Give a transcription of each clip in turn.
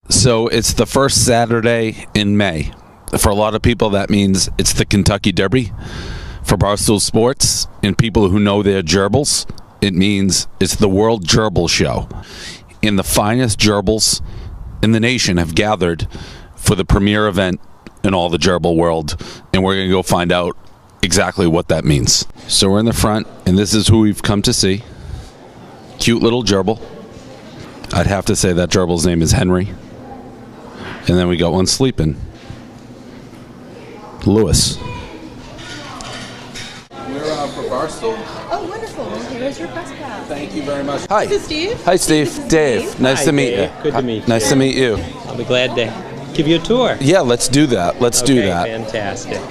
So it's the first Saturday in May. For a lot of people, that means it's the Kentucky Derby. For Barstool Sports and people who know their gerbils, it means it's the World Gerbil Show. And the finest gerbils in the nation have gathered for the premier event in all the gerbil world. And we're going to go find out exactly what that means. So we're in the front, and this is who we've come to see. Cute little gerbil. I'd have to say that gerbil's name is Henry. And then we got one sleeping. Lewis. We're for Barstool. Oh, wonderful. Here's your press pass. Thank you very much. Hi. This is Steve. Hi, Steve. Dave. Nice to meet you. Good to meet you. Nice to meet you. I'll be glad to give you a tour. Yeah, let's do that. Let's do that. Fantastic.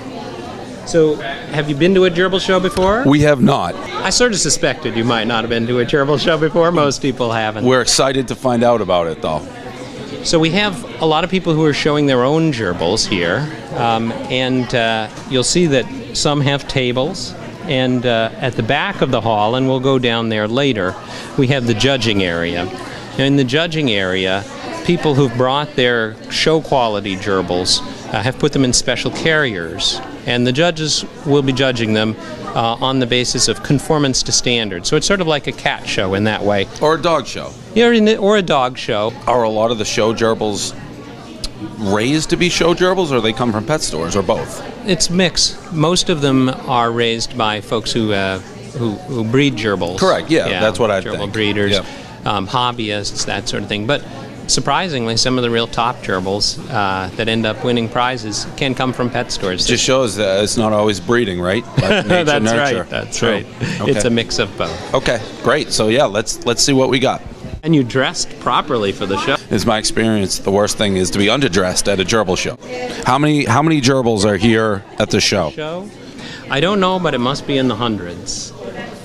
So, have you been to a gerbil show before? We have not. I sort of suspected you might not have been to a gerbil show before. Most people haven't. We're excited to find out about it, though. So we have a lot of people who are showing their own gerbils here, and you'll see that some have tables, and at the back of the hall, and we'll go down there later, we have the judging area. Now, in the judging area, people who've brought their show quality gerbils have put them in special carriers, and the judges will be judging them on the basis of conformance to standards. So it's sort of like a cat show in that way. Or a dog show. Yeah, or a dog show. Are a lot of the show gerbils raised to be show gerbils, or they come from pet stores, or both? It's mixed. Most of them are raised by folks who breed gerbils. Correct, yeah, that's what I think. think. Gerbil breeders, Yep. Hobbyists, that sort of thing. But surprisingly, some of the real top gerbils that end up winning prizes can come from pet stores. Just shows that it's not always breeding, right? Like nature, That's nurture. right. That's True. right. Okay. It's a mix of both. Okay, great. So yeah, let's see what we got. And you dressed properly for the show. Is my experience, the worst thing is to be underdressed at a gerbil show. How many gerbils are here at the show? I don't know, but it must be in the hundreds.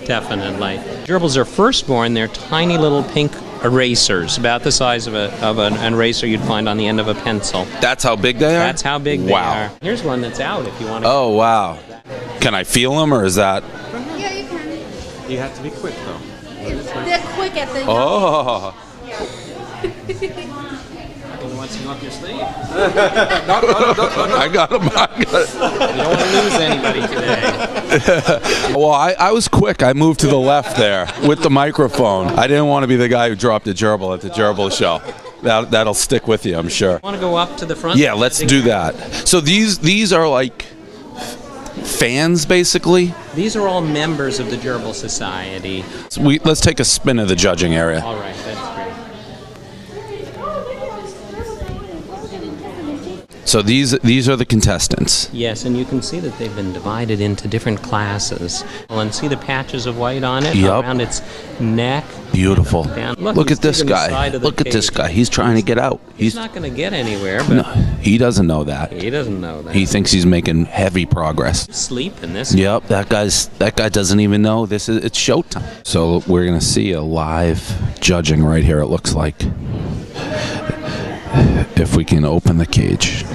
Definitely. Gerbils are first born. They're tiny little pink erasers, about the size of an eraser you'd find on the end of a pencil. That's how big they are? That's how big they are. Here's one that's out if you want to. Oh, wow. Can I feel them, or is that? Yeah, you can. You have to be quick, though. They're quick at the. Oh. What's up your sleeve? I got them. You don't want to lose anybody today. Well, I was quick. I moved to the left there with the microphone. I didn't want to be the guy who dropped a gerbil at the gerbil show. That'll stick with you, I'm sure. Want to go up to the front? Yeah, let's do that. So these are like fans, basically? These are all members of the Gerbil Society. So let's take a spin of the judging area. All right, that's great. So these are the contestants. Yes, and you can see that they've been divided into different classes. And see the patches of white on it around its neck. Beautiful. Look at this guy. Look at this guy. He's trying to get out. He's not going to get anywhere, but no, he doesn't know that. He doesn't know that. He thinks he's making heavy progress. Sleep in this. Yep, that guy doesn't even know it's showtime. So we're gonna see a live judging right here. It looks like. If we can open the cage.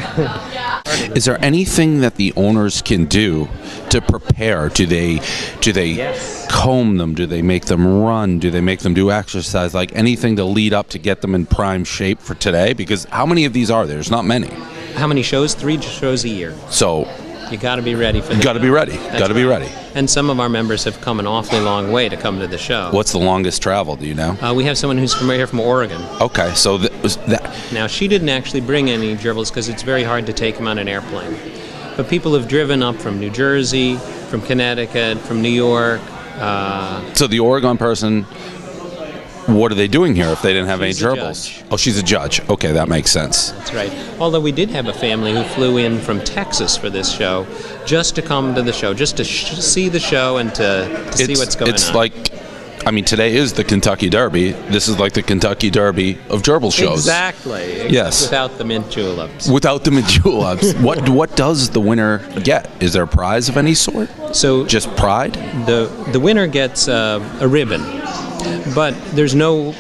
Is there anything that the owners can do to prepare? Do they Yes. comb them? Do they make them run? Do they make them do exercise? Like anything to lead up to get them in prime shape for today? Because how many of these are there? There's not many. How many shows? 3 shows a year. So you got to be ready for. You got to be ready. Got to be ready. And some of our members have come an awfully long way to come to the show. What's the longest travel? Do you know? We have someone who's from Oregon. Okay, so that. Now she didn't actually bring any gerbils because it's very hard to take them on an airplane. But people have driven up from New Jersey, from Connecticut, from New York. So the Oregon person, what are they doing here if they didn't have any She's a gerbils? judge. Oh, she's a judge. Okay, that makes sense. That's right. Although we did have a family who flew in from Texas for this show, just to come to the show, just to see the show and to see what's going on. It's like, I mean, today is the Kentucky Derby. This is like the Kentucky Derby of gerbil shows. Exactly. Yes. Without the mint juleps. Without the mint juleps. What does the winner get? Is there a prize of any sort? So just pride? The winner gets a ribbon, but there's no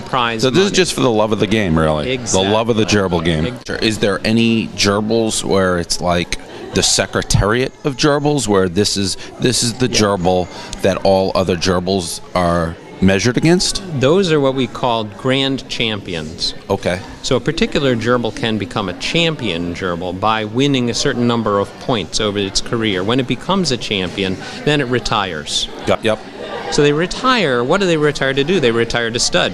prize. So this is just for the love of the game, really. Exactly. The love of the gerbil game. Is there any gerbils where it's like the secretariat of gerbils, where this is the gerbil that all other gerbils are measured against? Those are what we call grand champions. Okay. So a particular gerbil can become a champion gerbil by winning a certain number of points over its career. When it becomes a champion, then it retires. Yep. So they retire. What do they retire to do? They retire to stud,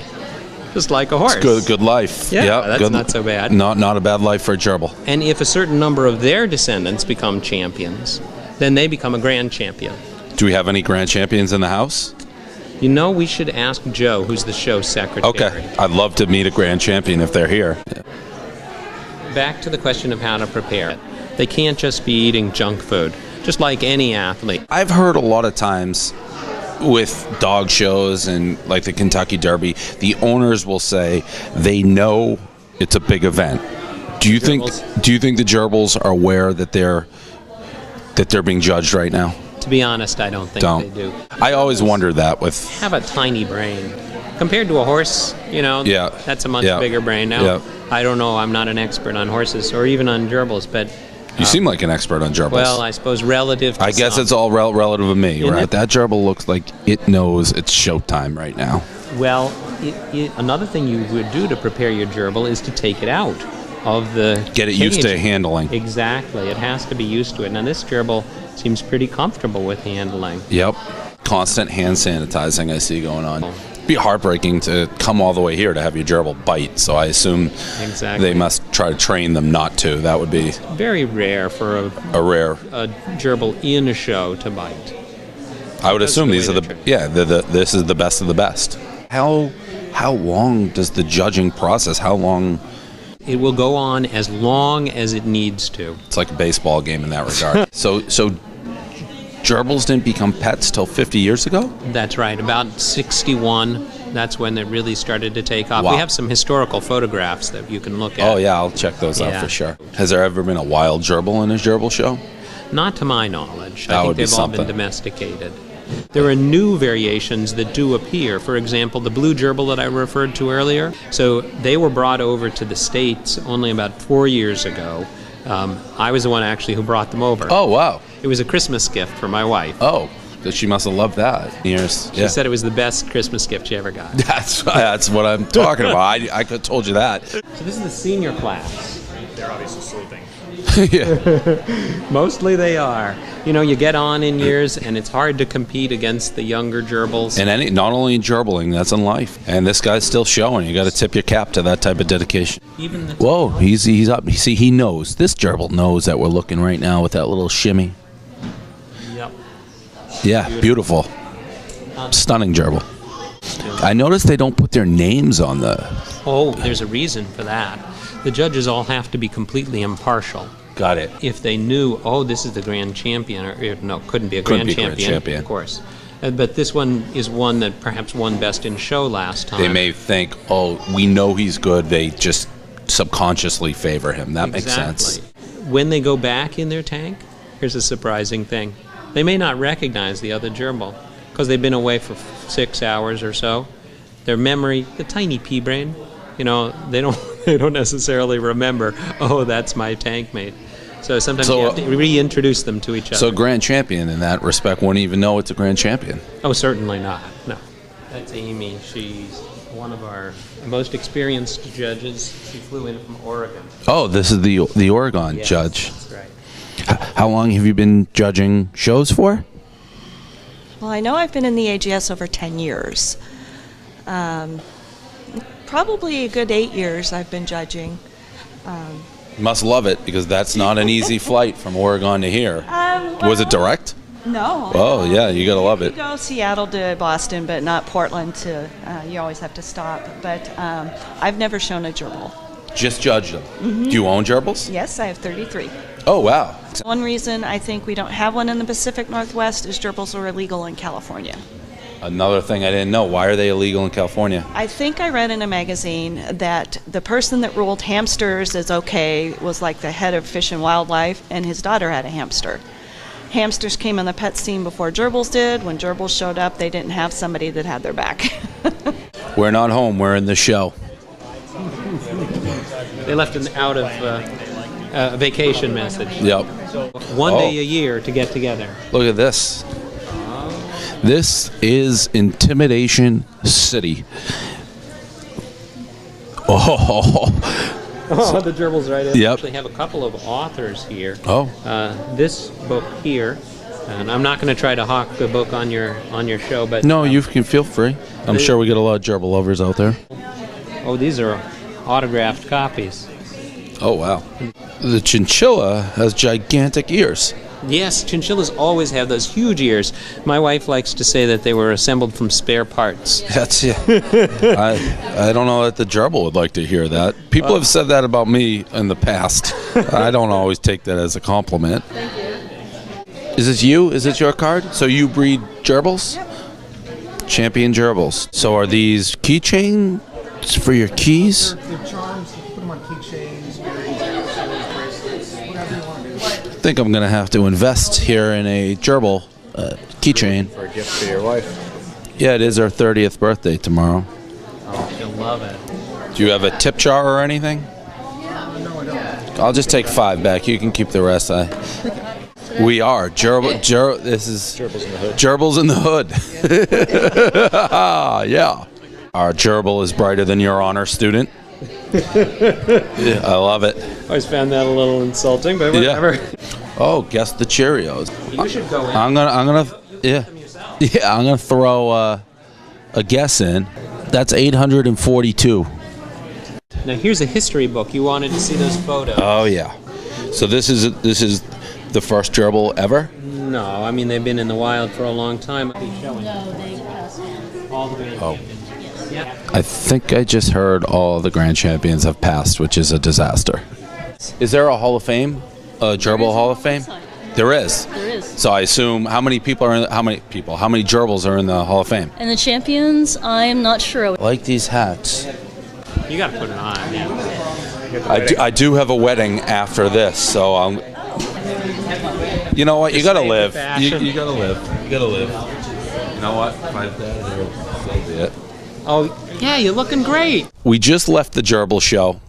just like a horse. It's good life. Yeah, that's not so bad. Not a bad life for a gerbil. And if a certain number of their descendants become champions, then they become a grand champion. Do we have any grand champions in the house? You know, we should ask Joe, who's the show secretary. Okay. I'd love to meet a grand champion if they're here. Back to the question of how to prepare. They can't just be eating junk food, just like any athlete. I've heard a lot of times with dog shows and like the Kentucky Derby, the owners will say they know it's a big event. Do you think the gerbils are aware that they're being judged right now? To be honest, I don't think they do. I always wondered that with... Have a tiny brain. Compared to a horse, that's a much bigger brain. Now, I don't know, I'm not an expert on horses or even on gerbils, but... You seem like an expert on gerbils. Well, I suppose relative to I guess it's all relative to me, right? That gerbil looks like it knows it's showtime right now. Well, another thing you would do to prepare your gerbil is to take it out of the Get it used to handling. Exactly. It has to be used to it. Now, this gerbil seems pretty comfortable with handling. Yep. Constant hand sanitizing I see going on. It'd be heartbreaking to come all the way here to have your gerbil bite, so I assume they must try to train them not to. That would be... Very rare for a gerbil in a show to bite. I would assume these are this is the best of the best. How long does the judging process, how long... It will go on as long as it needs to. It's like a baseball game in that regard. So gerbils didn't become pets till 50 years ago? That's right. About 61, that's when it really started to take off. Wow. We have some historical photographs that you can look at. Oh, yeah, I'll check those out for sure. Has there ever been a wild gerbil in a gerbil show? Not to my knowledge. I think they've all been domesticated. There are new variations that do appear. For example, the blue gerbil that I referred to earlier. So they were brought over to the States only about 4 years ago. I was the one actually who brought them over. Oh, wow. It was a Christmas gift for my wife. Oh, she must have loved that. She said it was the best Christmas gift she ever got. That's what I'm talking about. I could have told you that. So this is the senior class. They're obviously sleeping. Yeah. Mostly they are. You get on in years, and it's hard to compete against the younger gerbils. And not only in gerbiling, that's in life. And this guy's still showing. You got to tip your cap to that type of dedication. Whoa, he's up. See, he knows. This gerbil knows that we're looking right now with that little shimmy. Yep. Yeah, beautiful. Stunning gerbil. I noticed they don't put their names on the... Oh, there's a reason for that. The judges all have to be completely impartial. Got it. If they knew, this is the grand champion, or no, couldn't be a grand champion, of course. But this one is one that perhaps won best in show last time. They may think, we know he's good. They just subconsciously favor him. That makes sense. When they go back in their tank, here's a surprising thing. They may not recognize the other gerbil because they've been away for 6 hours or so. Their memory, the tiny pea brain, they don't necessarily remember, that's my tank mate. So sometimes you have to reintroduce them to each other. So grand champion in that respect won't even know it's a grand champion. Oh, certainly not. No. That's Amy. She's one of our most experienced judges. She flew in from Oregon. Oh, this is the Oregon judge. That's right. How long have you been judging shows for? Well, I know I've been in the AGS over 10 years. Probably a good 8 years I've been judging. You must love it because that's not an easy flight from Oregon to here. Was it direct? No. Oh, yeah, you gotta love it. You go Seattle to Boston, but not Portland to, you always have to stop. But I've never shown a gerbil. Just judge them. Mm-hmm. Do you own gerbils? Yes, I have 33. Oh, wow. One reason I think we don't have one in the Pacific Northwest is gerbils are illegal in California. Another thing I didn't know, why are they illegal in California? I think I read in a magazine that the person that ruled hamsters is okay was like the head of Fish and Wildlife, and his daughter had a hamster. Hamsters came on the pet scene before gerbils did. When gerbils showed up, they didn't have somebody that had their back. We're not home, we're in the show. They left an out of vacation message. Yep. One day a year to get together. Look at this. This is Intimidation City. Oh, the gerbils right in. Yep. We actually have a couple of authors here. Oh. This book here, and I'm not going to try to hawk the book on your show, but No, you can feel free. I'm sure we get a lot of gerbil lovers out there. oh, these are autographed copies. Oh, wow. The chinchilla has gigantic ears. Yes, chinchillas always have those huge ears. My wife likes to say that they were assembled from spare parts. That's yeah. I don't know that the gerbil would like to hear that. People have said that about me in the past. I don't always take that as a compliment. Thank you. Is this you? Is this your card? So you breed gerbils? Yep. Champion gerbils. So are these keychains for your keys? They're charms. You can put them on keychains, earrings, bracelets, whatever you want to do. I think I'm going to have to invest here in a gerbil keychain. For a gift for your wife. Yeah, it is her 30th birthday tomorrow. Oh, she'll love it. Do you have a tip jar or anything? No, I don't. I'll just take 5 back. You can keep the rest. We are this is Gerbils in the hood. Gerbils in the hood. Yeah. Our gerbil is brighter than your honor student. Yeah, I love it. Always found that a little insulting, but whatever. Oh, guess the Cheerios. You should go in. I'm gonna throw a guess in. That's 842. Now here's a history book. You wanted to see those photos. Oh yeah. So this is the first gerbil ever. No, I mean they've been in the wild for a long time. No, they passed on. All the grand Oh. champions. Yeah. I think I just heard all the grand champions have passed, which is a disaster. Is there a Hall of Fame? A gerbil Hall of Fame? There is. There is. So I assume how many gerbils are in the Hall of Fame? And the champions, I'm not sure. I like these hats. You got to put it on. Yeah. I do have a wedding after this, so I'm. You know what? You gotta save the live. fashion. You gotta live. You gotta live. You know what? My dad here. So be it. Oh, yeah, you're looking great. We just left the Gerbil Show.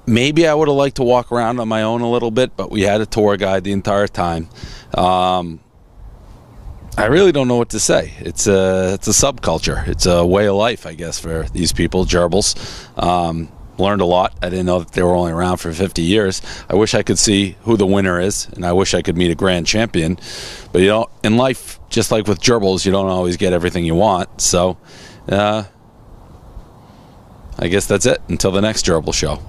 Maybe I would have liked to walk around on my own a little bit, but we had a tour guide the entire time. I really don't know what to say. It's a subculture. It's a way of life, I guess, for these people, gerbils. Learned a lot. I didn't know that they were only around for 50 years. I wish I could see who the winner is, and I wish I could meet a grand champion. But, in life, just like with gerbils, you don't always get everything you want. So, I guess that's it. Until the next Gerbil Show.